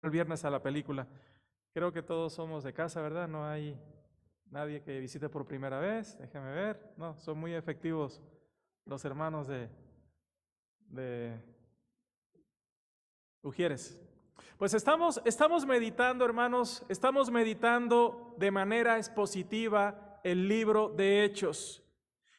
el viernes a la película. Creo que todos somos de casa, ¿verdad? No hay nadie que visite por primera vez. Déjeme ver. No, son muy efectivos los hermanos de Ujieres. Pues estamos meditando, hermanos, estamos meditando de manera expositiva el libro de Hechos.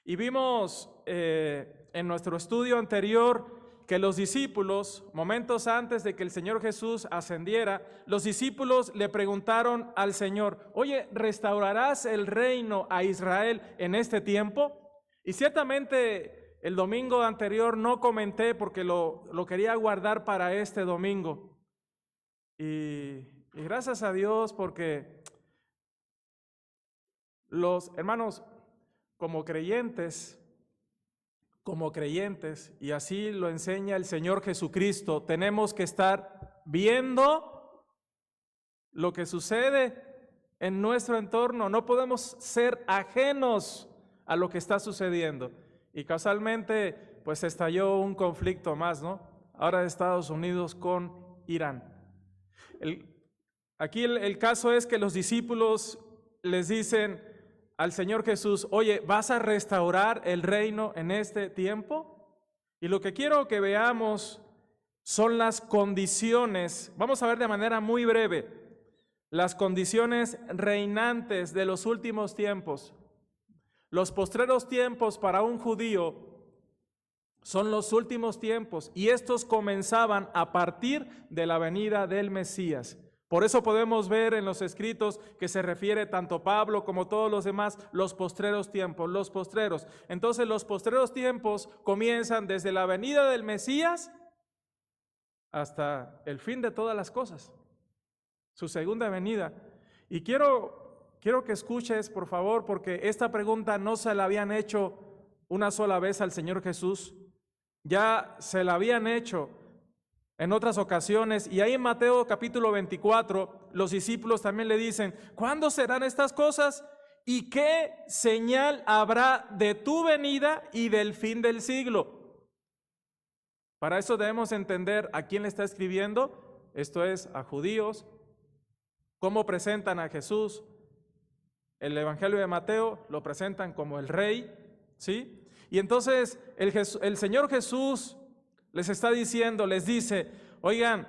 Y vimos en nuestro estudio anterior que los discípulos, momentos antes de que el Señor Jesús ascendiera, los discípulos le preguntaron al Señor: oye, ¿restaurarás el reino a Israel en este tiempo? Y ciertamente el domingo anterior no comenté porque lo quería guardar para este domingo. Y gracias a Dios, porque los hermanos, como creyentes, y así lo enseña el Señor Jesucristo, tenemos que estar viendo lo que sucede en nuestro entorno. No podemos ser ajenos a lo que está sucediendo. Y casualmente, pues estalló un conflicto más, ¿no? Ahora de Estados Unidos con Irán. Aquí el caso es que los discípulos les dicen al Señor Jesús: oye, ¿vas a restaurar el reino en este tiempo? Y lo que quiero que veamos son las condiciones, vamos a ver de manera muy breve, las condiciones reinantes de los últimos tiempos. Los postreros tiempos para un judío son los últimos tiempos, y estos comenzaban a partir de la venida del Mesías. Por eso podemos ver en los escritos que se refiere tanto Pablo como todos los demás, los postreros tiempos, los postreros. Entonces los postreros tiempos comienzan desde la venida del Mesías hasta el fin de todas las cosas, su segunda venida. Y quiero que escuches, por favor, porque esta pregunta no se la habían hecho una sola vez al Señor Jesús, ya se la habían hecho en otras ocasiones, y ahí en Mateo capítulo 24, los discípulos también le dicen: ¿cuándo serán estas cosas? ¿Y qué señal habrá de tu venida y del fin del siglo? Para eso debemos entender a quién le está escribiendo. Esto es, a judíos. ¿Cómo presentan a Jesús? El Evangelio de Mateo lo presentan como el Rey, ¿sí? Y entonces el Señor Jesús les está diciendo, les dice: oigan,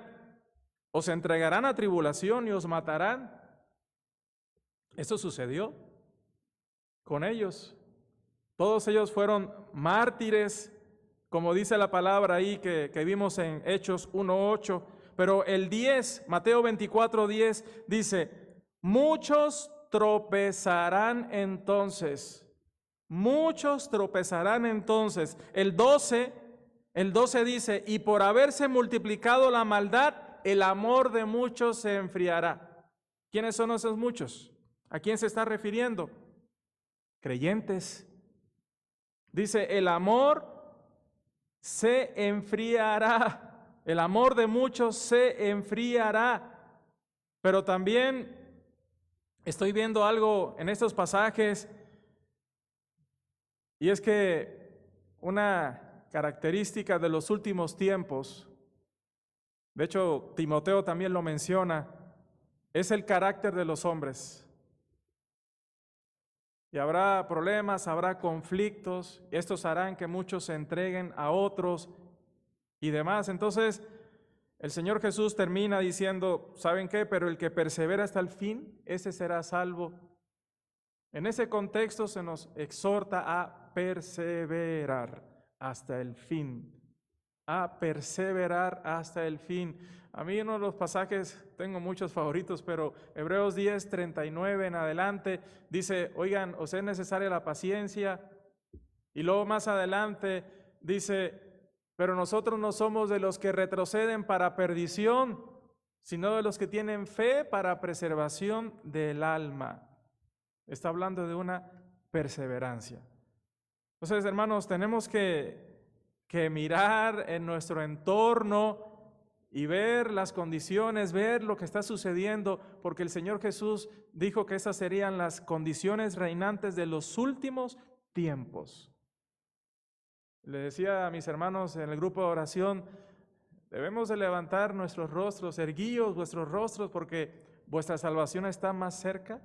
os entregarán a tribulación y os matarán. Eso sucedió con ellos. Todos ellos fueron mártires, como dice la palabra ahí que vimos en Hechos 1:8. Pero el 10, Mateo 24:10 dice: muchos tropezarán entonces. Muchos tropezarán entonces. El 12 dice: y por haberse multiplicado la maldad, el amor de muchos se enfriará. ¿Quiénes son esos muchos? ¿A quién se está refiriendo? Creyentes. Dice: el amor se enfriará. El amor de muchos se enfriará. Pero también estoy viendo algo en estos pasajes, y es que una característica de los últimos tiempos, de hecho Timoteo también lo menciona, es el carácter de los hombres. Y habrá problemas, habrá conflictos, estos harán que muchos se entreguen a otros y demás. Entonces el Señor Jesús termina diciendo: ¿saben qué? Pero el que persevera hasta el fin, ese será salvo. En ese contexto se nos exhorta a perseverar hasta el fin. A perseverar hasta el fin. A mí uno de los pasajes, tengo muchos favoritos, pero Hebreos 10:39 en adelante dice: oigan, os es necesaria la paciencia. Y luego más adelante dice: pero nosotros no somos de los que retroceden para perdición, sino de los que tienen fe para preservación del alma. Está hablando de una perseverancia. Entonces, hermanos, tenemos que mirar en nuestro entorno y ver las condiciones, ver lo que está sucediendo, porque el Señor Jesús dijo que esas serían las condiciones reinantes de los últimos tiempos. Le decía a mis hermanos en el grupo de oración, Debemos de levantar nuestros rostros, erguíos vuestros rostros, porque vuestra salvación está más cerca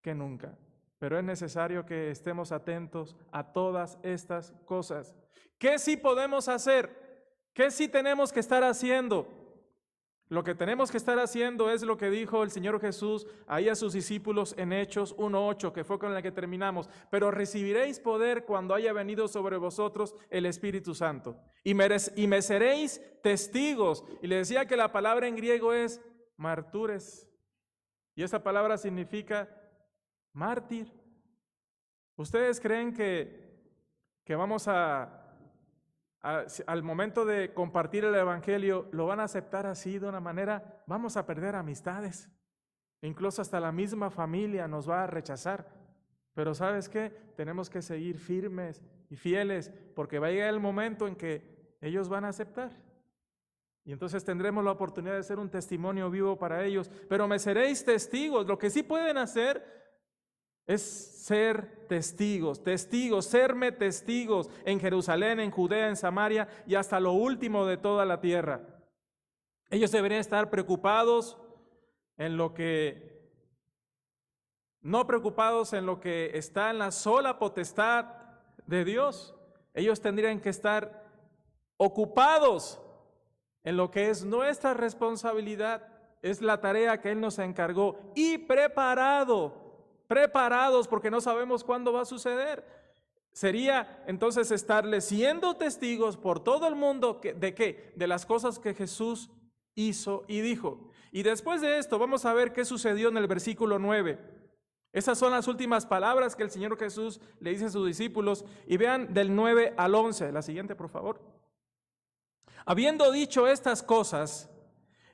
que nunca. Pero es necesario que estemos atentos a todas estas cosas. ¿Qué sí podemos hacer? ¿Qué sí tenemos que estar haciendo? Lo que tenemos que estar haciendo es lo que dijo el Señor Jesús ahí a sus discípulos en Hechos 1:8, que fue con la que terminamos. Pero recibiréis poder cuando haya venido sobre vosotros el Espíritu Santo. Y me seréis testigos. Y le decía que la palabra en griego es martures. Y esa palabra significa mártir. ¿Ustedes creen que vamos al momento de compartir el Evangelio, lo van a aceptar así de una manera? Vamos a perder amistades. Incluso hasta la misma familia nos va a rechazar. Pero ¿sabes qué? Tenemos que seguir firmes y fieles, porque va a llegar el momento en que ellos van a aceptar. Y entonces tendremos la oportunidad de ser un testimonio vivo para ellos. Pero me seréis testigos. Lo que sí pueden hacer es ser testigos, serme testigos en Jerusalén, en Judea, en Samaria y hasta lo último de toda la tierra. Ellos deberían estar preocupados en lo que, no preocupados en lo que está en la sola potestad de Dios. Ellos tendrían que estar ocupados en lo que es nuestra responsabilidad, es la tarea que Él nos encargó, y preparados, porque no sabemos cuándo va a suceder. Sería entonces estarle siendo testigos por todo el mundo ¿de qué? De las cosas que Jesús hizo y dijo. Y después de esto vamos a ver qué sucedió en el versículo 9. Esas son las últimas palabras que el Señor Jesús le dice a sus discípulos. Y vean del 9 al 11. La siguiente, por favor. Habiendo dicho estas cosas,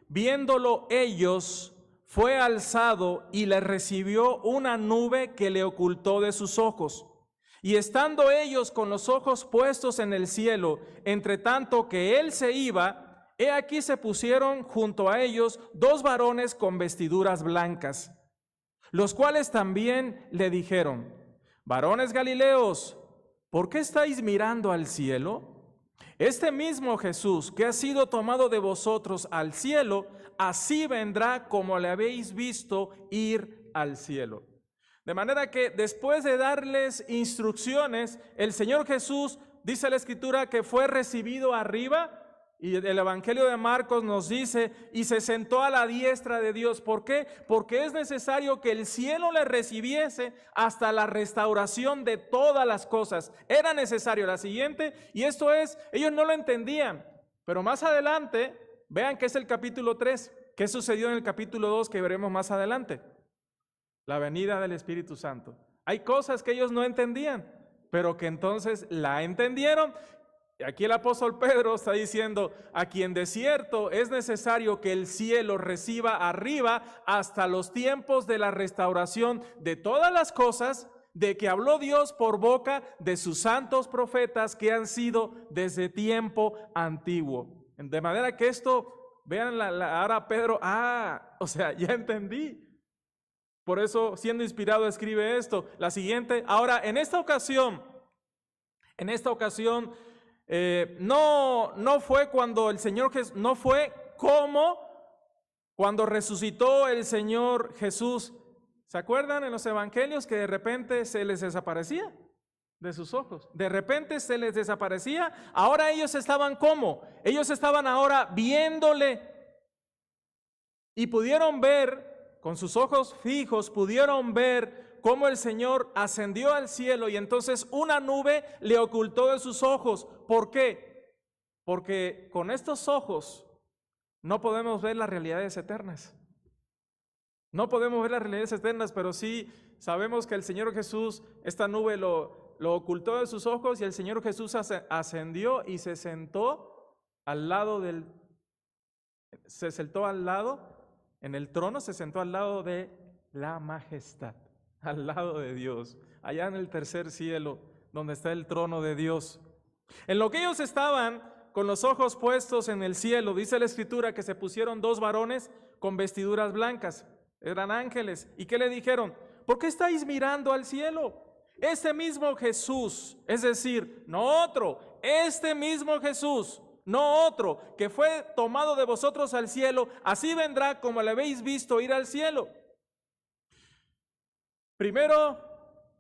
viéndolo ellos, fue alzado y le recibió una nube que le ocultó de sus ojos. Y estando ellos con los ojos puestos en el cielo, entre tanto que él se iba, he aquí se pusieron junto a ellos 2 varones con vestiduras blancas, los cuales también le dijeron: varones Galileos, ¿por qué estáis mirando al cielo? Este mismo Jesús que ha sido tomado de vosotros al cielo, así vendrá como le habéis visto ir al cielo. De manera que después de darles instrucciones, el Señor Jesús, dice la Escritura, que fue recibido arriba, y el Evangelio de Marcos nos dice, y se sentó a la diestra de Dios. ¿Por qué? Porque es necesario que el cielo le recibiese hasta la restauración de todas las cosas. Era necesario. La siguiente, y esto es, ellos no lo entendían, pero más adelante, vean que es el capítulo 3, ¿qué sucedió en el capítulo 2 que veremos más adelante? La venida del Espíritu Santo. Hay cosas que ellos no entendían, pero que entonces la entendieron. Y aquí el apóstol Pedro está diciendo: a quien de cierto es necesario que el cielo reciba arriba hasta los tiempos de la restauración de todas las cosas, de que habló Dios por boca de sus santos profetas que han sido desde tiempo antiguo. De manera que esto, vean ahora Pedro, ya entendí. Por eso, siendo inspirado, escribe esto. La siguiente, ahora en esta ocasión, no fue cuando el Señor Jesús, no fue como cuando resucitó el Señor Jesús. ¿Se acuerdan en los evangelios que de repente se les desaparecía de sus ojos? De repente se les desaparecía. Ahora ellos estaban ¿cómo? Ellos estaban ahora viéndole y pudieron ver, con sus ojos fijos, pudieron ver cómo el Señor ascendió al cielo y entonces una nube le ocultó de sus ojos. ¿Por qué? Porque con estos ojos no podemos ver las realidades eternas. No podemos ver las realidades eternas, pero sí sabemos que el Señor Jesús, esta nube lo ocultó de sus ojos y el Señor Jesús ascendió y se sentó al lado en el trono, se sentó al lado de la majestad, al lado de Dios, allá en el tercer cielo, donde está el trono de Dios. En lo que ellos estaban con los ojos puestos en el cielo, dice la Escritura que se pusieron 2 varones con vestiduras blancas, eran ángeles. ¿Y qué le dijeron? ¿Por qué estáis mirando al cielo? Este mismo Jesús, es decir, no otro, este mismo Jesús, no otro, que fue tomado de vosotros al cielo, así vendrá como le habéis visto ir al cielo. Primero,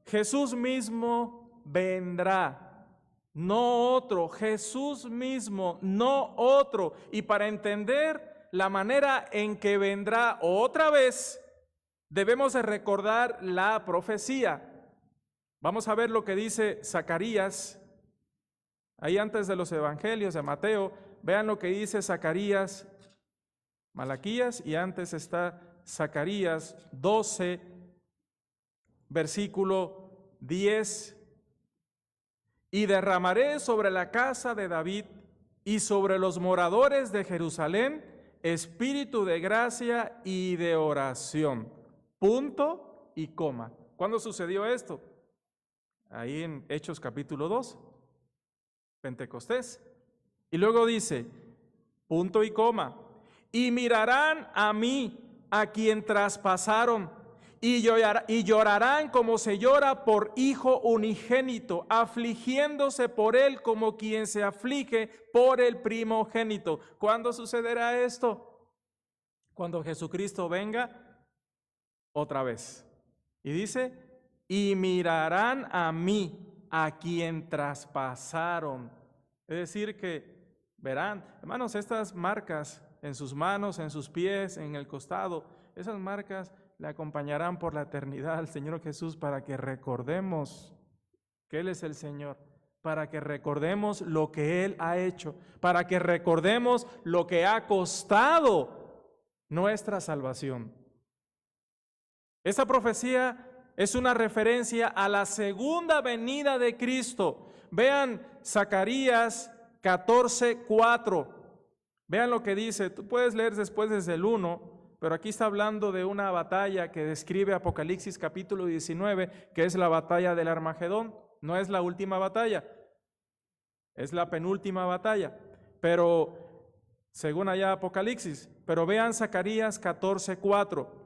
Jesús mismo vendrá, no otro, Jesús mismo, no otro. Y para entender la manera en que vendrá otra vez, debemos de recordar la profecía. Vamos a ver lo que dice Zacarías, ahí antes de los evangelios de Mateo. Vean lo que dice Zacarías, Malaquías, y antes está Zacarías 12, versículo 10. Y derramaré sobre la casa de David y sobre los moradores de Jerusalén espíritu de gracia y de oración. Punto y coma. ¿Cuándo sucedió esto? Ahí en Hechos capítulo 2, Pentecostés. Y luego dice, punto y coma, y mirarán a mí, a quien traspasaron, y llorarán como se llora por hijo unigénito, afligiéndose por él como quien se aflige por el primogénito. ¿Cuándo sucederá esto? Cuando Jesucristo venga otra vez. Y dice, y mirarán a mí, a quien traspasaron. Es decir que verán, hermanos, estas marcas en sus manos, en sus pies, en el costado, esas marcas le acompañarán por la eternidad al Señor Jesús para que recordemos que Él es el Señor, para que recordemos lo que Él ha hecho, para que recordemos lo que ha costado nuestra salvación. Esta profecía es una referencia a la segunda venida de Cristo. Vean Zacarías 14:4. Vean lo que dice. Tú puedes leer después desde el 1, pero aquí está hablando de una batalla que describe Apocalipsis capítulo 19, que es la batalla del Armagedón. No es la última batalla, es la penúltima batalla, pero según allá Apocalipsis. Pero vean Zacarías 14:4.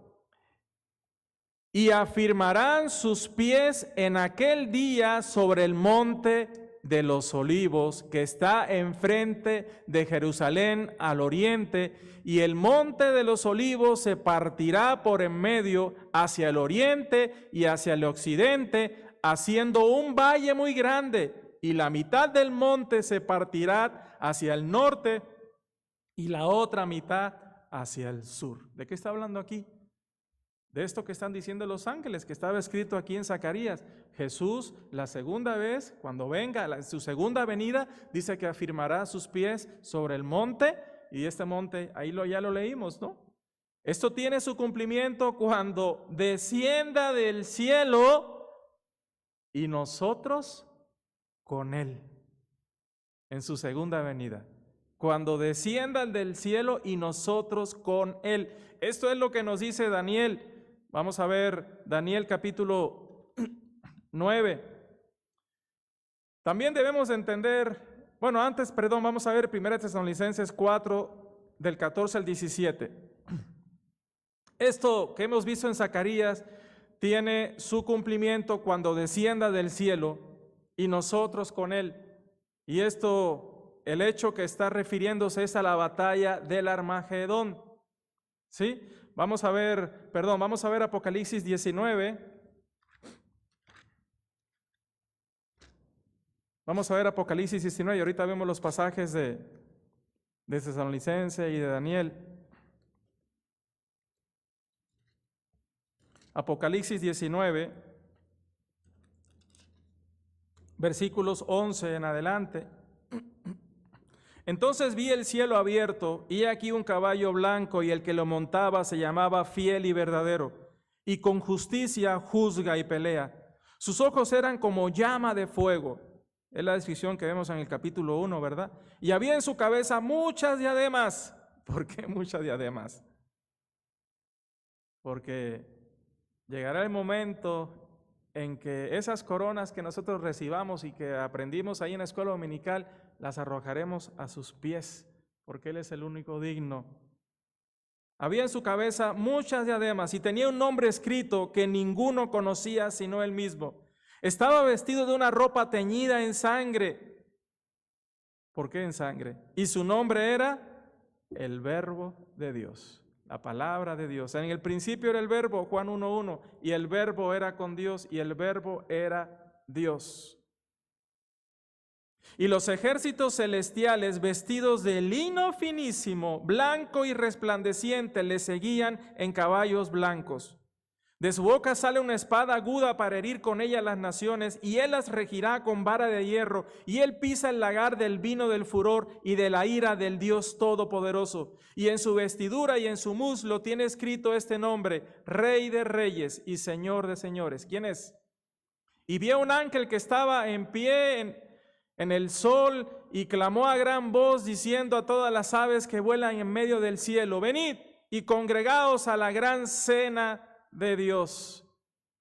Y afirmarán sus pies en aquel día sobre el monte de los olivos, que está enfrente de Jerusalén al oriente, y el monte de los olivos se partirá por en medio hacia el oriente y hacia el occidente, haciendo un valle muy grande, y la mitad del monte se partirá hacia el norte y la otra mitad hacia el sur. ¿De qué está hablando aquí? De esto que están diciendo los ángeles, que estaba escrito aquí en Zacarías. Jesús, la segunda vez, cuando venga, su segunda venida, dice que afirmará sus pies sobre el monte, y este monte, ahí ya lo leímos, ¿no? Esto tiene su cumplimiento cuando descienda del cielo y nosotros con Él, en su segunda venida. Cuando desciendan del cielo y nosotros con Él. Esto es lo que nos dice Daniel. Vamos a ver Daniel capítulo 9. También debemos entender, vamos a ver 1 Tesalonicenses 4, del 14 al 17. Esto que hemos visto en Zacarías tiene su cumplimiento cuando descienda del cielo y nosotros con Él. Y esto, el hecho que está refiriéndose es a la batalla del Armagedón. ¿Sí? Vamos a ver Apocalipsis 19. Vamos a ver Apocalipsis 19 y ahorita vemos los pasajes de Tesalonicense y de Daniel. Apocalipsis 19, versículos 11 en adelante. Entonces vi el cielo abierto, y aquí un caballo blanco, y el que lo montaba se llamaba Fiel y Verdadero, y con justicia juzga y pelea. Sus ojos eran como llama de fuego. Es la descripción que vemos en el capítulo 1, ¿verdad? Y había en su cabeza muchas diademas. ¿Por qué muchas diademas? Porque llegará el momento en que esas coronas que nosotros recibamos y que aprendimos ahí en la escuela dominical, las arrojaremos a sus pies, porque Él es el único digno. Había en su cabeza muchas diademas y tenía un nombre escrito que ninguno conocía sino Él mismo. Estaba vestido de una ropa teñida en sangre ¿Por qué en sangre? Y su nombre era el Verbo de Dios, la palabra de Dios. En el principio era el Verbo, Juan 1:1, y el Verbo era con Dios, y el Verbo era Dios. Y los ejércitos celestiales, vestidos de lino finísimo, blanco y resplandeciente, le seguían en caballos blancos. De su boca sale una espada aguda para herir con ella las naciones, y él las regirá con vara de hierro, y él pisa el lagar del vino del furor y de la ira del Dios Todopoderoso. Y en su vestidura y en su muslo tiene escrito este nombre: Rey de Reyes y Señor de Señores. ¿Quién es? Y vi a un ángel que estaba en pie en el sol y clamó a gran voz diciendo a todas las aves que vuelan en medio del cielo: venid y congregaos a la gran cena de Dios,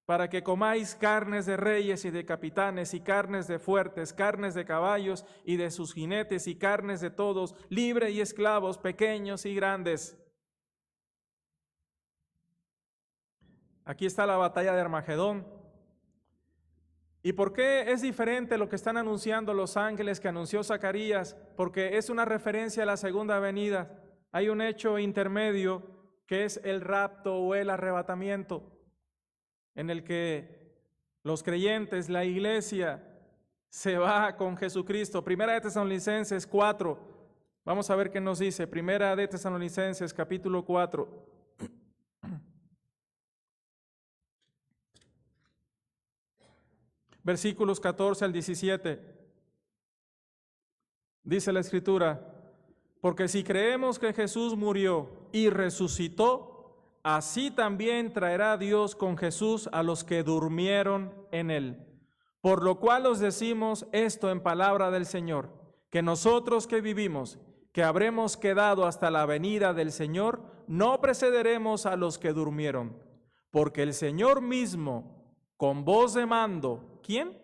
para que comáis carnes de reyes y de capitanes, y carnes de fuertes, carnes de caballos y de sus jinetes, y carnes de todos, libres y esclavos, pequeños y grandes. Aquí está la batalla de Armagedón. ¿Y por qué es diferente lo que están anunciando los ángeles que anunció Zacarías? Porque es una referencia a la segunda venida. Hay un hecho intermedio que es el rapto o el arrebatamiento, en el que los creyentes, la iglesia, se va con Jesucristo. Primera de Tesalonicenses 4. Vamos a ver qué nos dice. Primera de Tesalonicenses capítulo 4. Versículos 14 al 17. Dice la Escritura: porque si creemos que Jesús murió y resucitó, así también traerá Dios con Jesús a los que durmieron en él. Por lo cual os decimos esto en palabra del Señor, que nosotros que vivimos, que habremos quedado hasta la venida del Señor, no precederemos a los que durmieron. Porque el Señor mismo, con voz de mando, ¿quién?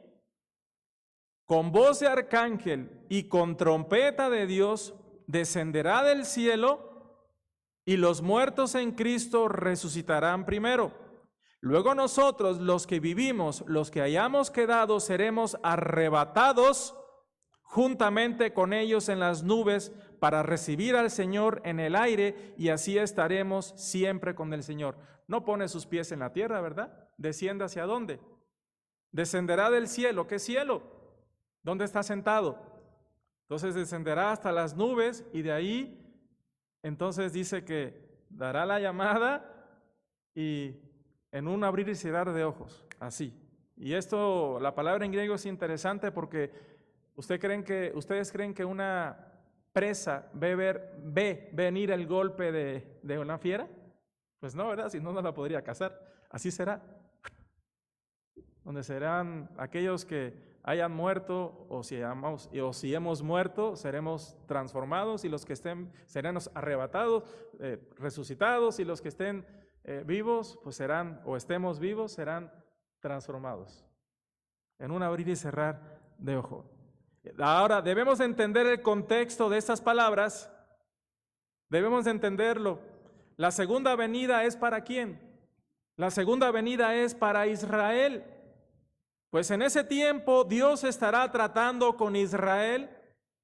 Con voz de arcángel y con trompeta de Dios, descenderá del cielo, y los muertos en Cristo resucitarán primero. Luego nosotros, los que vivimos, los que hayamos quedado, seremos arrebatados juntamente con ellos en las nubes para recibir al Señor en el aire, y así estaremos siempre con el Señor. No pone sus pies en la tierra, ¿verdad? Desciende ¿hacia dónde? Descenderá del cielo. ¿Qué cielo? ¿Dónde está sentado? Entonces descenderá hasta las nubes, y de ahí, entonces dice que dará la llamada y en un abrir y cerrar de ojos, así. Y esto, la palabra en griego es interesante porque ustedes creen que una presa ve venir el golpe de una fiera. Pues no, ¿verdad? Si no, no la podría cazar. Así será. Donde serán aquellos que hayan muerto, o si hemos muerto, seremos transformados, y los que estén seremos arrebatados, resucitados, y los que estén vivos, pues serán, o estemos vivos, serán transformados. En un abrir y cerrar de ojo. Ahora, debemos entender el contexto de estas palabras, debemos entenderlo. La segunda venida es ¿para quién? La segunda venida es para Israel. Pues en ese tiempo Dios estará tratando con Israel,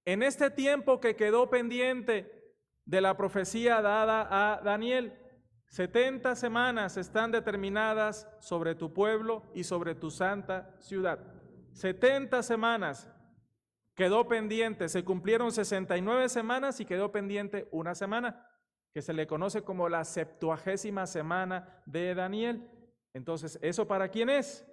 en este tiempo que quedó pendiente de la profecía dada a Daniel. 70 semanas están determinadas sobre tu pueblo y sobre tu santa ciudad. 70 semanas quedó pendiente, se cumplieron 69 semanas y quedó pendiente una semana, que se le conoce como la 70ª semana de Daniel. Entonces, ¿eso para quién es?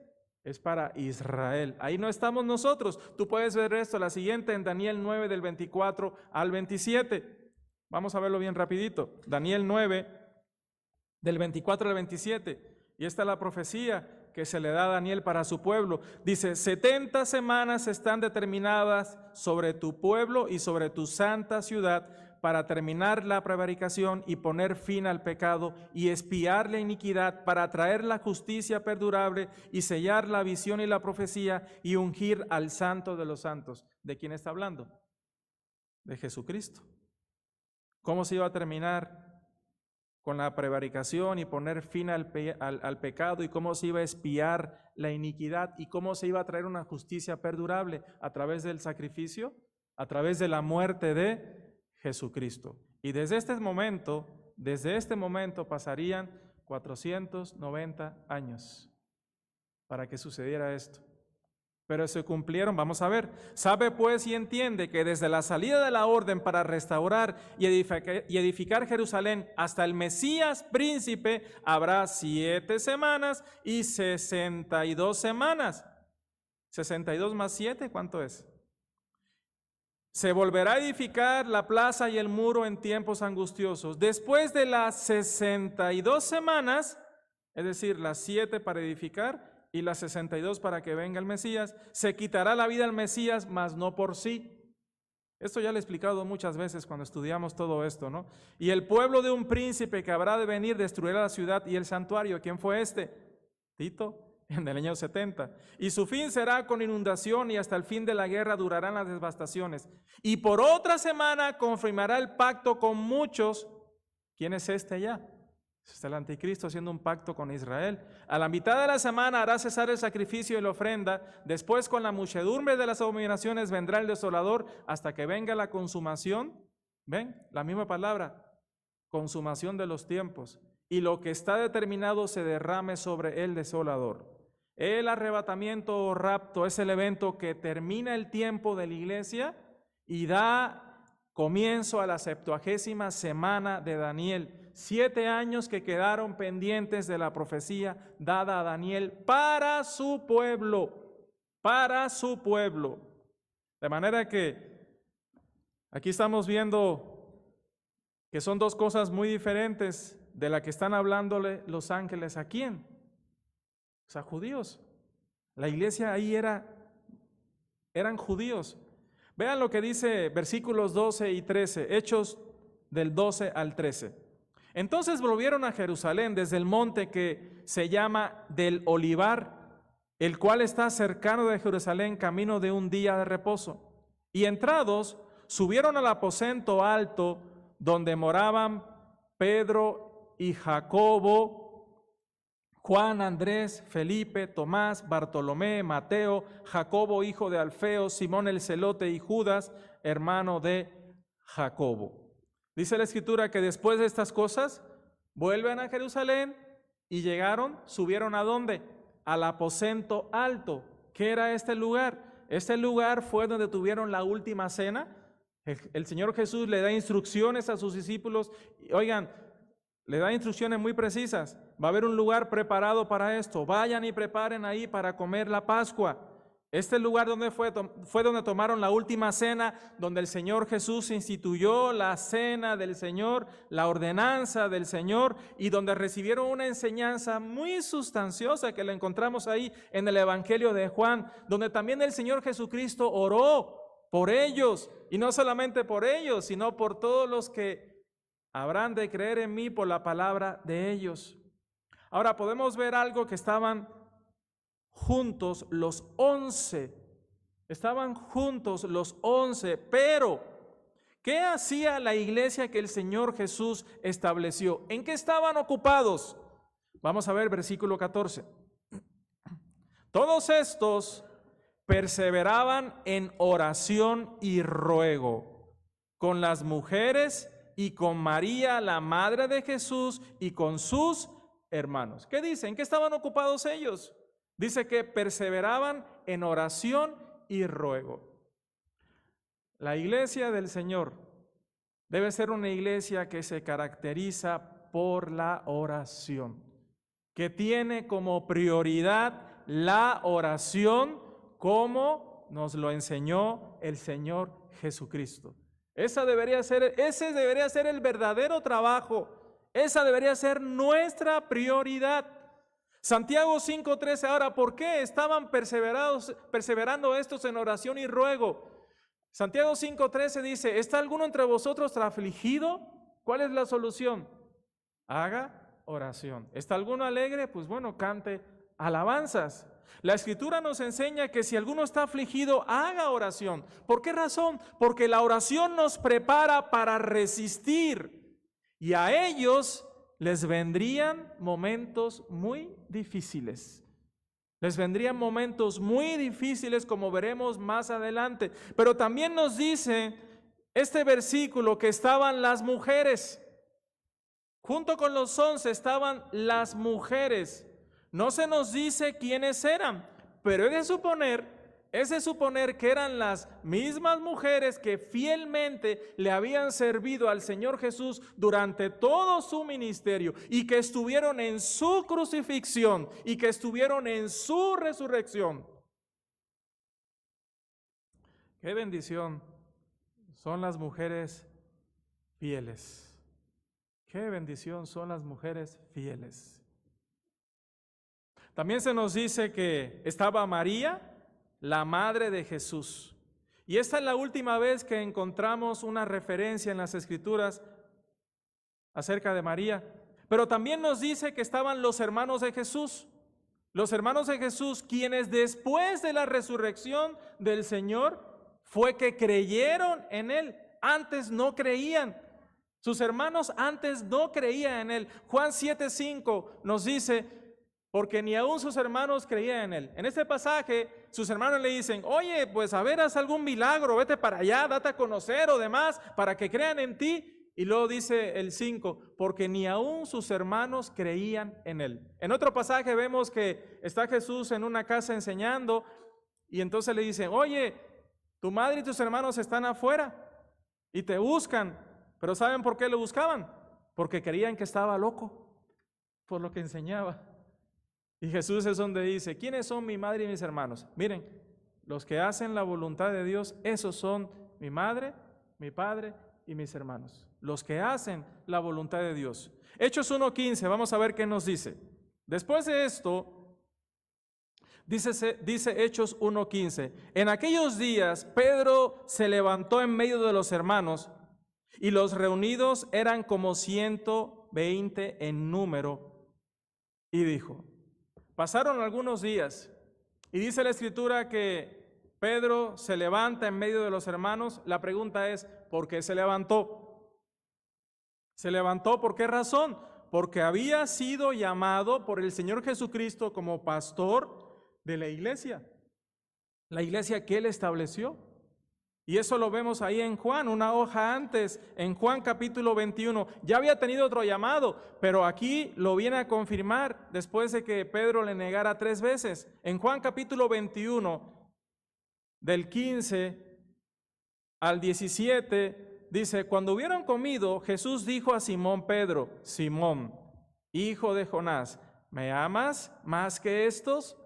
Es para Israel. Ahí no estamos nosotros. Tú puedes ver esto, la siguiente, en Daniel 9 del 24 al 27. Vamos a verlo bien rapidito. Daniel 9 del 24 al 27. Y esta es la profecía que se le da a Daniel para su pueblo. Dice: 70 semanas están determinadas sobre tu pueblo y sobre tu santa ciudad, para terminar la prevaricación y poner fin al pecado y expiar la iniquidad, para traer la justicia perdurable y sellar la visión y la profecía y ungir al santo de los santos. ¿De quién está hablando? De Jesucristo. ¿Cómo se iba a terminar con la prevaricación y poner fin al pecado, y cómo se iba a expiar la iniquidad, y cómo se iba a traer una justicia perdurable? A través del sacrificio, a través de la muerte de Jesucristo. Y desde este momento pasarían 490 años para que sucediera esto. Pero se cumplieron, vamos a ver. Sabe pues y entiende que desde la salida de la orden para restaurar y edificar Jerusalén hasta el Mesías príncipe habrá 7 semanas y 62 semanas. 62 más 7, ¿cuánto es? Se volverá a edificar la plaza y el muro en tiempos angustiosos. Después de las 62 semanas, es decir, las 7 para edificar y las 62 para que venga el Mesías, se quitará la vida al Mesías, mas no por sí. Esto ya lo he explicado muchas veces cuando estudiamos todo esto, ¿no? Y el pueblo de un príncipe que habrá de venir destruirá la ciudad y el santuario. ¿Quién fue este? Tito, en el año 70. Y su fin será con inundación y hasta el fin de la guerra durarán las devastaciones. Y por otra semana confirmará el pacto con muchos. ¿Quién es este ya? Es el anticristo haciendo un pacto con Israel. A la mitad de la semana hará cesar el sacrificio y la ofrenda. Después con la muchedumbre de las abominaciones vendrá el desolador hasta que venga la consumación. ¿Ven? La misma palabra. Consumación de los tiempos. Y lo que está determinado se derrame sobre el desolador. El arrebatamiento o rapto es el evento que termina el tiempo de la iglesia y da comienzo a la 70ª semana de Daniel. 7 años que quedaron pendientes de la profecía dada a Daniel para su pueblo, De manera que aquí estamos viendo que son dos cosas muy diferentes de la que están hablándole los ángeles. ¿A quién? O sea, judíos. La iglesia ahí eran judíos. Vean lo que dice versículos 12 y 13, Hechos del 12 al 13. Entonces volvieron a Jerusalén desde el monte que se llama del Olivar, el cual está cercano de Jerusalén, camino de un día de reposo. Y entrados, subieron al aposento alto donde moraban Pedro y Jacobo, Juan, Andrés, Felipe, Tomás, Bartolomé, Mateo, Jacobo, hijo de Alfeo, Simón el celote y Judas, hermano de Jacobo. Dice la Escritura que después de estas cosas vuelven a Jerusalén y subieron ¿a dónde? Al aposento alto. ¿Qué era este lugar? Este lugar fue donde tuvieron la última cena. El Señor Jesús le da instrucciones a sus discípulos. Oigan, le da instrucciones muy precisas. Va a haber un lugar preparado para esto. Vayan y preparen ahí para comer la Pascua. Este lugar donde fue donde tomaron la última cena, donde el Señor Jesús instituyó la cena del Señor, la ordenanza del Señor, y donde recibieron una enseñanza muy sustanciosa que la encontramos ahí en el Evangelio de Juan, donde también el Señor Jesucristo oró por ellos, y no solamente por ellos, sino por todos los que habrán de creer en mí por la palabra de ellos. Ahora podemos ver algo que estaban juntos los 11, pero ¿qué hacía la iglesia que el Señor Jesús estableció? ¿En qué estaban ocupados? Vamos a ver versículo 14. Todos estos perseveraban en oración y ruego con las mujeres y con María, la madre de Jesús, y con sus hermanos. ¿Qué dicen? ¿Qué estaban ocupados ellos? Dice que perseveraban en oración y ruego. La iglesia del Señor debe ser una iglesia que se caracteriza por la oración, que tiene como prioridad la oración como nos lo enseñó el Señor Jesucristo. Ese debería ser el verdadero trabajo, esa debería ser nuestra prioridad. Santiago 5:13, ahora, ¿por qué estaban perseverando estos en oración y ruego? Santiago 5:13 dice, ¿está alguno entre vosotros afligido? ¿Cuál es la solución? Haga oración. ¿Está alguno alegre? Pues bueno, cante alabanzas. La Escritura nos enseña que si alguno está afligido, haga oración. ¿Por qué razón? Porque la oración nos prepara para resistir, y a ellos les vendrían momentos muy difíciles. Les vendrían momentos muy difíciles, como veremos más adelante. Pero también nos dice este versículo que estaban las mujeres. Junto con los 11 estaban las mujeres. No se nos dice quiénes eran, pero es de suponer que eran las mismas mujeres que fielmente le habían servido al Señor Jesús durante todo su ministerio y que estuvieron en su crucifixión y que estuvieron en su resurrección. Qué bendición son las mujeres fieles. Qué bendición son las mujeres fieles. También se nos dice que estaba María, la madre de Jesús. Y esta es la última vez que encontramos una referencia en las Escrituras acerca de María. Pero también nos dice que estaban los hermanos de Jesús. Los hermanos de Jesús, quienes después de la resurrección del Señor fue que creyeron en Él. Antes no creían. Sus hermanos antes no creían en Él. Juan 7:5 nos dice, porque ni aún sus hermanos creían en Él. En este pasaje, sus hermanos le dicen, oye, pues a ver, haz algún milagro, vete para allá, date a conocer o demás, para que crean en ti. Y luego dice el 5, porque ni aún sus hermanos creían en Él. En otro pasaje vemos que está Jesús en una casa enseñando, y entonces le dicen, oye, tu madre y tus hermanos están afuera, y te buscan. Pero ¿saben por qué lo buscaban? Porque creían que estaba loco por lo que enseñaba. Y Jesús es donde dice, ¿quiénes son mi madre y mis hermanos? Miren, los que hacen la voluntad de Dios, esos son mi madre, mi padre y mis hermanos. Los que hacen la voluntad de Dios. Hechos 1:15, vamos a ver qué nos dice. Después de esto, dice Hechos 1:15, en aquellos días Pedro se levantó en medio de los hermanos, y los reunidos eran como 120 en número, y dijo, pasaron algunos días, y dice la Escritura que Pedro se levanta en medio de los hermanos. La pregunta es, ¿por qué se levantó? ¿Se levantó por qué razón? Porque había sido llamado por el Señor Jesucristo como pastor de la iglesia que Él estableció. Y eso lo vemos ahí en Juan, una hoja antes, en Juan capítulo 21. Ya había tenido otro llamado, pero aquí lo viene a confirmar después de que Pedro le negara 3 veces. En Juan capítulo 21, del 15 al 17, dice, cuando hubieron comido, Jesús dijo a Simón Pedro, Simón, hijo de Jonás, ¿me amas más que estos?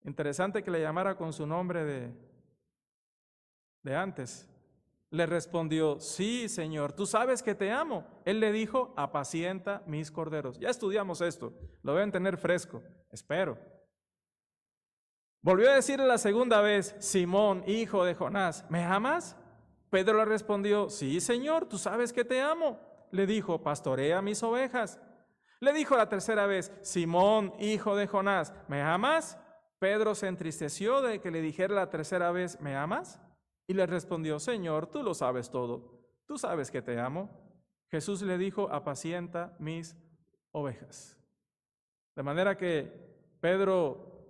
Interesante que le llamara con su nombre de antes. Le respondió, sí, Señor, tú sabes que te amo. Él le dijo, apacienta mis corderos. Ya estudiamos esto, lo deben tener fresco, espero. Volvió a decirle la segunda vez, Simón, hijo de Jonás, ¿me amas? Pedro le respondió, sí, Señor, tú sabes que te amo. Le dijo, pastorea mis ovejas. Le dijo la tercera vez, Simón, hijo de Jonás, ¿me amas? Pedro se entristeció de que le dijera la tercera vez, ¿me amas? Y le respondió, Señor, tú lo sabes todo, tú sabes que te amo. Jesús le dijo, apacienta mis ovejas. De manera que Pedro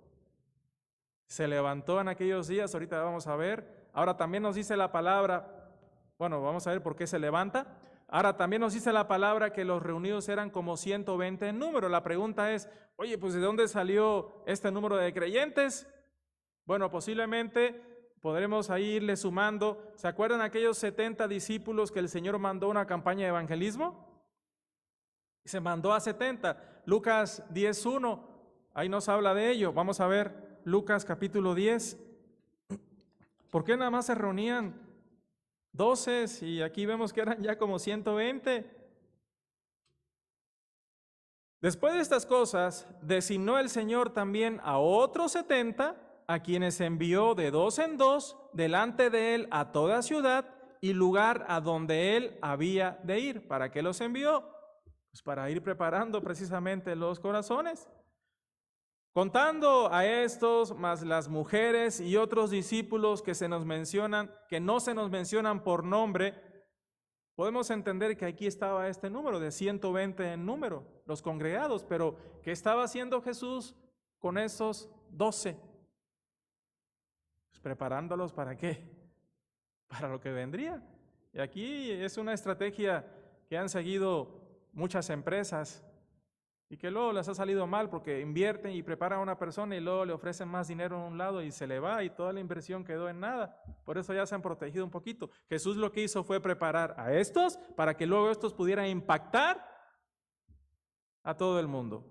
se levantó en aquellos días, ahorita vamos a ver. Ahora también nos dice la palabra, bueno, vamos a ver por qué se levanta. Ahora también nos dice la palabra que los reunidos eran como 120 en número. La pregunta es, oye, pues ¿de dónde salió este número de creyentes? Bueno, posiblemente podremos ahí irle sumando. ¿Se acuerdan aquellos 70 discípulos que el Señor mandó a una campaña de evangelismo? Se mandó a 70. Lucas 10:1, ahí nos habla de ello. Vamos a ver Lucas capítulo 10. ¿Por qué nada más se reunían 12 y aquí vemos que eran ya como 120? Después de estas cosas, designó el Señor también a otros 70, a quienes envió de 2 en 2 delante de Él a toda ciudad y lugar a donde Él había de ir. ¿Para qué los envió? Pues para ir preparando precisamente los corazones. Contando a estos, más las mujeres y otros discípulos que se nos mencionan, que no se nos mencionan por nombre, podemos entender que aquí estaba este número de 120 en número, los congregados. Pero ¿qué estaba haciendo Jesús con esos 12? Pues preparándolos ¿para qué? Para lo que vendría. Y aquí es una estrategia que han seguido muchas empresas y que luego les ha salido mal porque invierten y preparan a una persona y luego le ofrecen más dinero a un lado y se le va y toda la inversión quedó en nada. Por eso ya se han protegido un poquito. Jesús lo que hizo fue preparar a estos para que luego estos pudieran impactar a todo el mundo.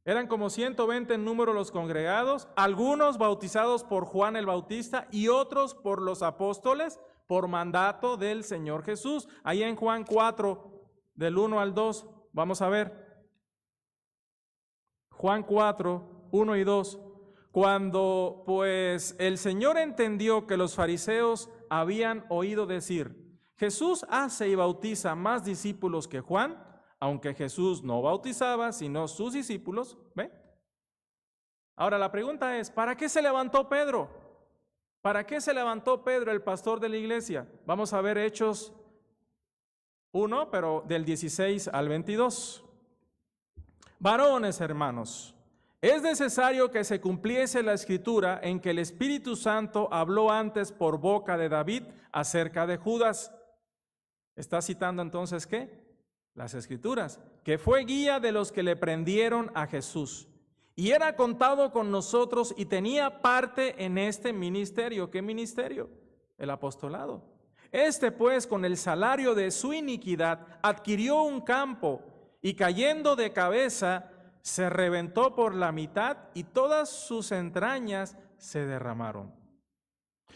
Eran como 120 en número los congregados, algunos bautizados por Juan el Bautista y otros por los apóstoles por mandato del Señor Jesús. Ahí en Juan 4, del 1 al 2, vamos a ver. Juan 4, 1 y 2. Cuando pues el Señor entendió que los fariseos habían oído decir, Jesús hace y bautiza más discípulos que Juan, aunque Jesús no bautizaba, sino sus discípulos, ¿ve? Ahora la pregunta es, ¿para qué se levantó Pedro? ¿Para qué se levantó Pedro, el pastor de la iglesia? Vamos a ver Hechos 1, pero del 16 al 22. Varones, hermanos, es necesario que se cumpliese la escritura en que el Espíritu Santo habló antes por boca de David acerca de Judas. ¿Está citando entonces qué? Las Escrituras, que fue guía de los que le prendieron a Jesús, y era contado con nosotros y tenía parte en este ministerio. ¿Qué ministerio? El apostolado. Este pues, con el salario de su iniquidad, adquirió un campo, y cayendo de cabeza, se reventó por la mitad, y todas sus entrañas se derramaron.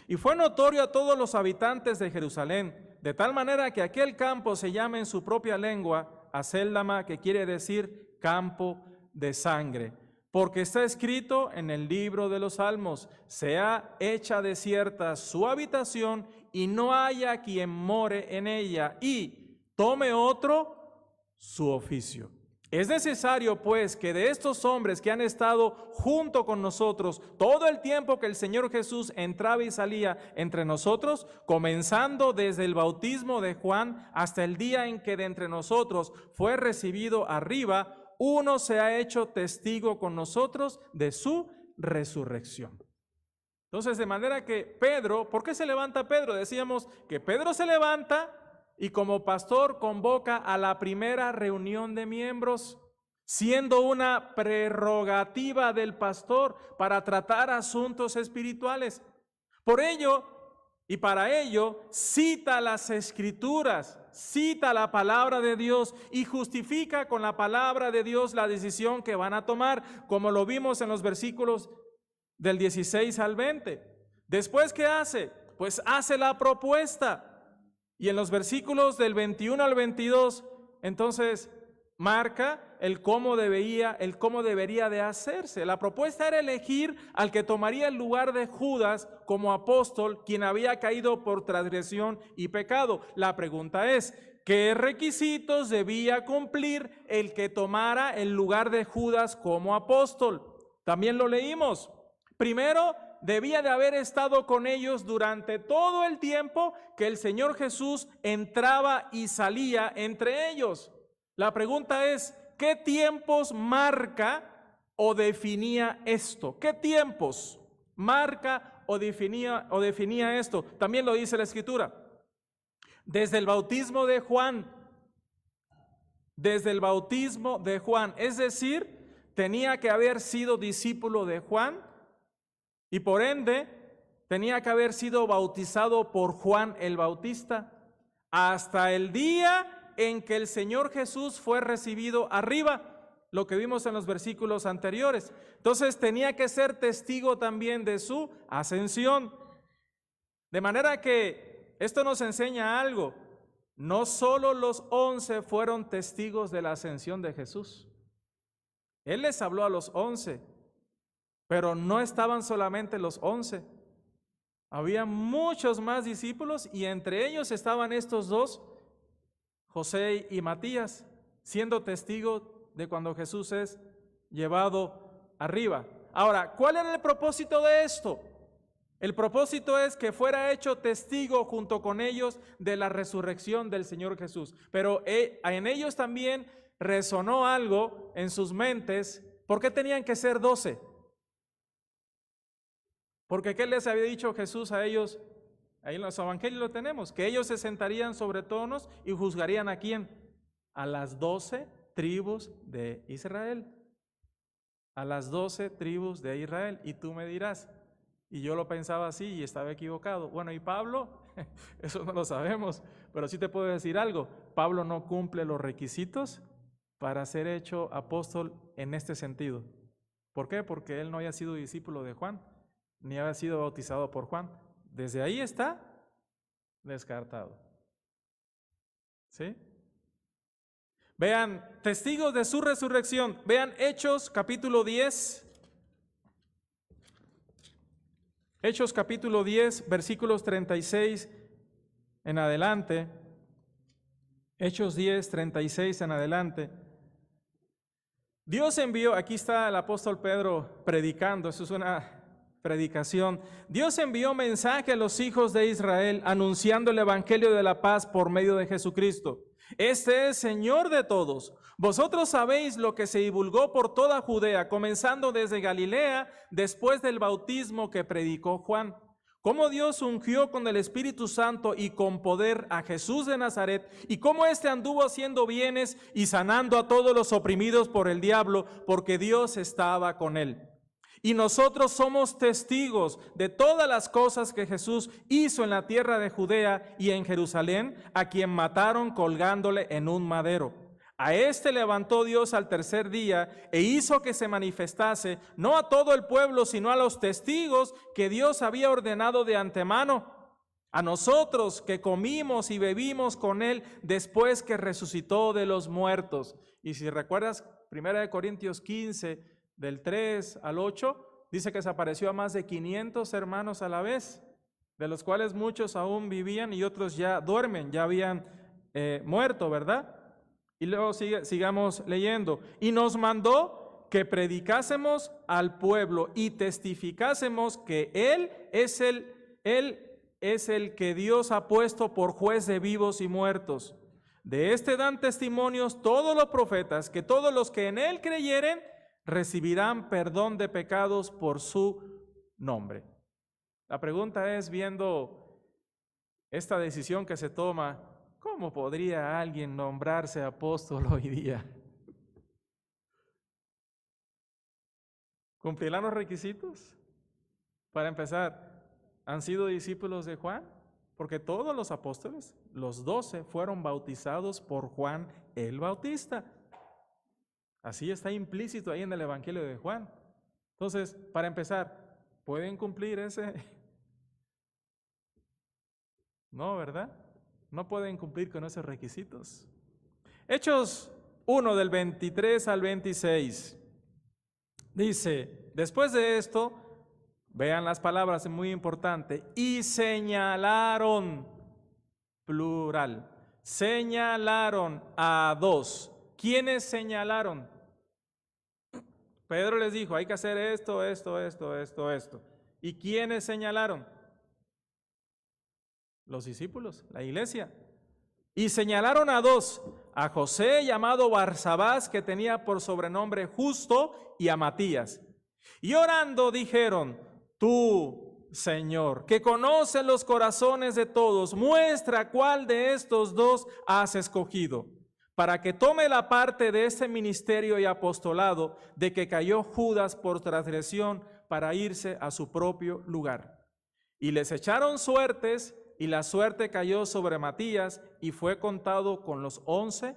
Y fue notorio a todos los habitantes de Jerusalén, de tal manera que aquel campo se llama en su propia lengua Acéldama, que quiere decir campo de sangre. Porque está escrito en el libro de los Salmos, sea hecha desierta su habitación y no haya quien more en ella, y tome otro su oficio. Es necesario, pues, que de estos hombres que han estado junto con nosotros todo el tiempo que el Señor Jesús entraba y salía entre nosotros, comenzando desde el bautismo de Juan hasta el día en que de entre nosotros fue recibido arriba, uno se ha hecho testigo con nosotros de su resurrección. Entonces, de manera que Pedro, ¿por qué se levanta Pedro? Decíamos que Pedro se levanta y como pastor convoca a la primera reunión de miembros, siendo una prerrogativa del pastor para tratar asuntos espirituales. Por ello, y para ello, cita las Escrituras, cita la palabra de Dios y justifica con la palabra de Dios la decisión que van a tomar, como lo vimos en los versículos del 16 al 20. Después, ¿qué hace? Pues hace la propuesta. Y en los versículos del 21 al 22, entonces marca el cómo debería de hacerse. La propuesta era elegir al que tomaría el lugar de Judas como apóstol, quien había caído por transgresión y pecado. La pregunta es, ¿qué requisitos debía cumplir el que tomara el lugar de Judas como apóstol? También lo leímos. Primero, debía de haber estado con ellos durante todo el tiempo que el Señor Jesús entraba y salía entre ellos. La pregunta es, ¿qué tiempos marca o definía esto? ¿Qué tiempos marca o definía esto? También lo dice la Escritura. Desde el bautismo de Juan, es decir, tenía que haber sido discípulo de Juan, y por ende, tenía que haber sido bautizado por Juan el Bautista hasta el día en que el Señor Jesús fue recibido arriba, lo que vimos en los versículos anteriores. Entonces tenía que ser testigo también de su ascensión. De manera que esto nos enseña algo. No solo los 11 fueron testigos de la ascensión de Jesús. Él les habló a los 11. Pero no estaban solamente los 11, había muchos más discípulos y entre ellos estaban estos dos, José y Matías, siendo testigos de cuando Jesús es llevado arriba. Ahora, ¿cuál era el propósito de esto? El propósito es que fuera hecho testigo junto con ellos de la resurrección del Señor Jesús. Pero en ellos también resonó algo en sus mentes. ¿Por qué tenían que ser 12? Porque ¿qué les había dicho Jesús a ellos? Ahí en los evangelios lo tenemos, que ellos se sentarían sobre tronos y juzgarían ¿a quién? A las 12 tribus de Israel. A las 12 tribus de Israel. Y tú me dirás, y yo lo pensaba así y estaba equivocado. Bueno, ¿y Pablo? Eso no lo sabemos, pero sí te puedo decir algo. Pablo no cumple los requisitos para ser hecho apóstol en este sentido. ¿Por qué? Porque él no había sido discípulo de Juan, ni había sido bautizado por Juan. Desde ahí está descartado. ¿Sí? Vean, testigos de su resurrección. Vean Hechos capítulo 10. Hechos capítulo 10, versículos 36 en adelante. Hechos 10, 36 en adelante. Dios envió, aquí está el apóstol Pedro predicando, eso es una predicación. Dios envió mensaje a los hijos de Israel anunciando el evangelio de la paz por medio de Jesucristo. Este es Señor de todos. Vosotros sabéis lo que se divulgó por toda Judea, comenzando desde Galilea, después del bautismo que predicó Juan. Cómo Dios ungió con el Espíritu Santo y con poder a Jesús de Nazaret, y cómo éste anduvo haciendo bienes y sanando a todos los oprimidos por el diablo, porque Dios estaba con él. Y nosotros somos testigos de todas las cosas que Jesús hizo en la tierra de Judea y en Jerusalén, a quien mataron colgándole en un madero. A este levantó Dios al tercer día e hizo que se manifestase, no a todo el pueblo, sino a los testigos que Dios había ordenado de antemano. A nosotros que comimos y bebimos con él después que resucitó de los muertos. Y si recuerdas, 1 Corintios 15, del 3 al 8, dice que se apareció a más de 500 hermanos a la vez, de los cuales muchos aún vivían y otros ya duermen, ya habían muerto, ¿verdad? Y luego sigamos leyendo. Y nos mandó que predicásemos al pueblo y testificásemos que Él es el que Dios ha puesto por juez de vivos y muertos. De este dan testimonios todos los profetas, que todos los que en Él creyeren recibirán perdón de pecados por su nombre. La pregunta es, viendo esta decisión que se toma, ¿cómo podría alguien nombrarse apóstol hoy día? ¿Cumplirán los requisitos? Para empezar, ¿han sido discípulos de Juan? Porque todos los apóstoles, los 12, fueron bautizados por Juan el Bautista. Así está implícito ahí en el Evangelio de Juan. Entonces, para empezar, ¿pueden cumplir ese? No, ¿verdad? No pueden cumplir con esos requisitos. Hechos 1 del 23 al 26. Dice, después de esto, vean las palabras, es muy importante, y señalaron, plural, señalaron a 2. ¿Quiénes señalaron? Pedro les dijo, hay que hacer esto. ¿Y quiénes señalaron? Los discípulos, la iglesia. Y señalaron a 2, a José llamado Barsabás, que tenía por sobrenombre Justo, y a Matías. Y orando dijeron, tú, Señor, que conoces los corazones de todos, muestra cuál de estos 2 has escogido, para que tome la parte de este ministerio y apostolado de que cayó Judas por transgresión para irse a su propio lugar. Y les echaron suertes, y la suerte cayó sobre Matías, y fue contado con los 11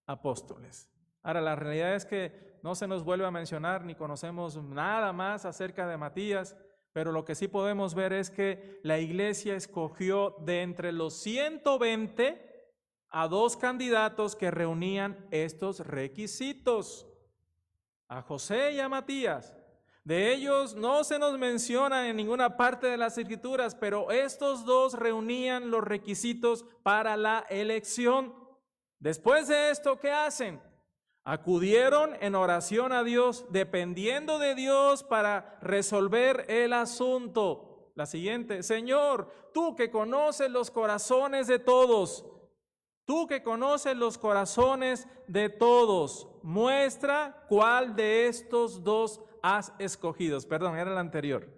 apóstoles. Ahora, la realidad es que no se nos vuelve a mencionar, ni conocemos nada más acerca de Matías, pero lo que sí podemos ver es que la iglesia escogió de entre los 120 a 2 candidatos que reunían estos requisitos, a José y a Matías. De ellos no se nos menciona en ninguna parte de las Escrituras, pero estos 2 reunían los requisitos para la elección. Después de esto, ¿qué hacen? Acudieron en oración a Dios, dependiendo de Dios para resolver el asunto. La siguiente, Señor, tú que conoces los corazones de todos, Tú que conoces los corazones de todos, muestra cuál de estos dos has escogido. Perdón, era el anterior.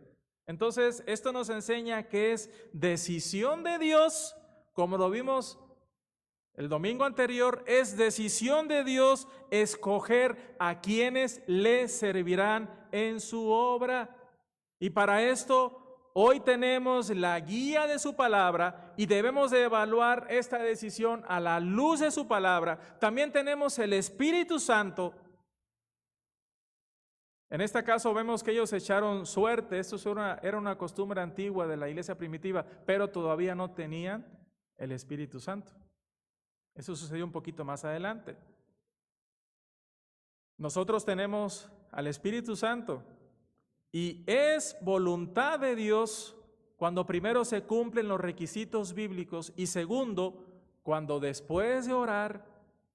Entonces, esto nos enseña que es decisión de Dios, como lo vimos el domingo anterior, es decisión de Dios escoger a quienes le servirán en su obra. Y para esto, hoy tenemos la guía de su palabra y debemos de evaluar esta decisión a la luz de su palabra. También tenemos el Espíritu Santo. En este caso vemos que ellos echaron suerte. Esto era una costumbre antigua de la iglesia primitiva, pero todavía no tenían el Espíritu Santo. Eso sucedió un poquito más adelante. Nosotros tenemos al Espíritu Santo y es voluntad de Dios cuando primero se cumplen los requisitos bíblicos y segundo, cuando después de orar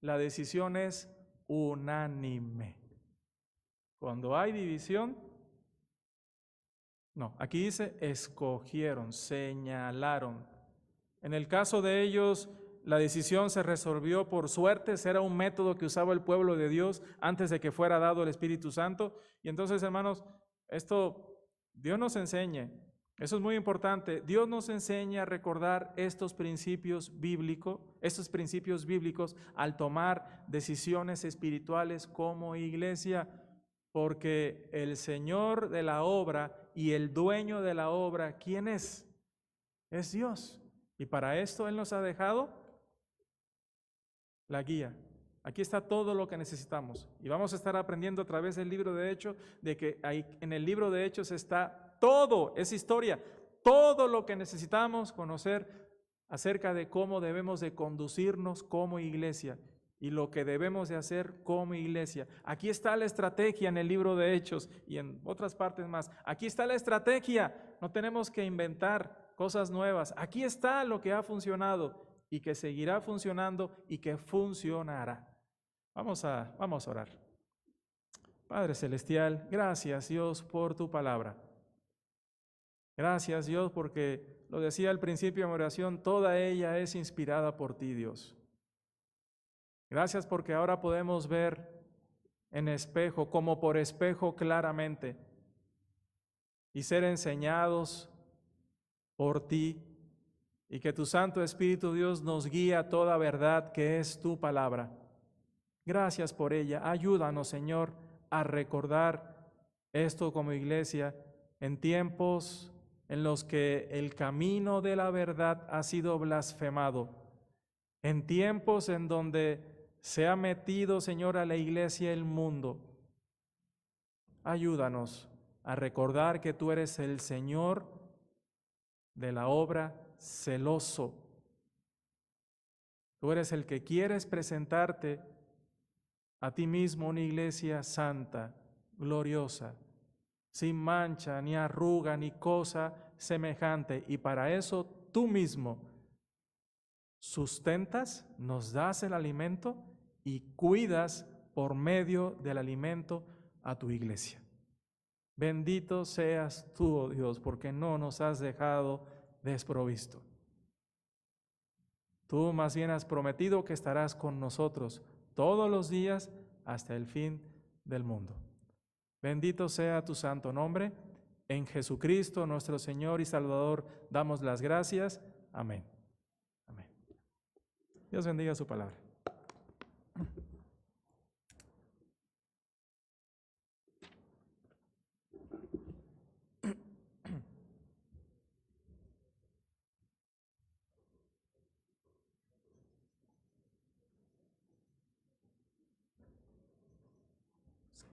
la decisión es unánime. Cuando hay división, no, aquí dice escogieron, señalaron. En el caso de ellos, la decisión se resolvió por suertes, era un método que usaba el pueblo de Dios antes de que fuera dado el Espíritu Santo. Y entonces, hermanos, esto Dios nos enseña, eso es muy importante, Dios nos enseña a recordar estos principios bíblicos al tomar decisiones espirituales como iglesia. Porque el Señor de la obra y el dueño de la obra, ¿quién es? Es Dios. Y para esto Él nos ha dejado la guía. Aquí está todo lo que necesitamos. Y vamos a estar aprendiendo a través del libro de Hechos, de que en el libro de Hechos está todo, es historia, todo lo que necesitamos conocer acerca de cómo debemos de conducirnos como iglesia. Y lo que debemos de hacer como iglesia. Aquí está la estrategia en el libro de Hechos y en otras partes más. Aquí está la estrategia. No tenemos que inventar cosas nuevas. Aquí está lo que ha funcionado y que seguirá funcionando y que funcionará. Vamos a orar. Padre Celestial, gracias Dios por tu palabra. Gracias Dios porque lo decía al principio de mi oración, toda ella es inspirada por ti Dios. Gracias porque ahora podemos ver en espejo, como por espejo claramente, y ser enseñados por ti, y que tu Santo Espíritu Dios nos guíe a toda verdad que es tu palabra. Gracias por ella. Ayúdanos, Señor, a recordar esto como iglesia en tiempos en los que el camino de la verdad ha sido blasfemado, en tiempos en donde se ha metido, Señor, a la iglesia el mundo. Ayúdanos a recordar que tú eres el Señor de la obra celoso. Tú eres el que quieres presentarte a ti mismo una iglesia santa, gloriosa, sin mancha, ni arruga, ni cosa semejante. Y para eso tú mismo sustentas, nos das el alimento y cuidas por medio del alimento a tu iglesia. Bendito seas tú, oh Dios, porque no nos has dejado desprovisto. Tú más bien has prometido que estarás con nosotros todos los días hasta el fin del mundo. Bendito sea tu santo nombre. En Jesucristo, nuestro Señor y Salvador, damos las gracias. Amén. Amén. Dios bendiga su palabra.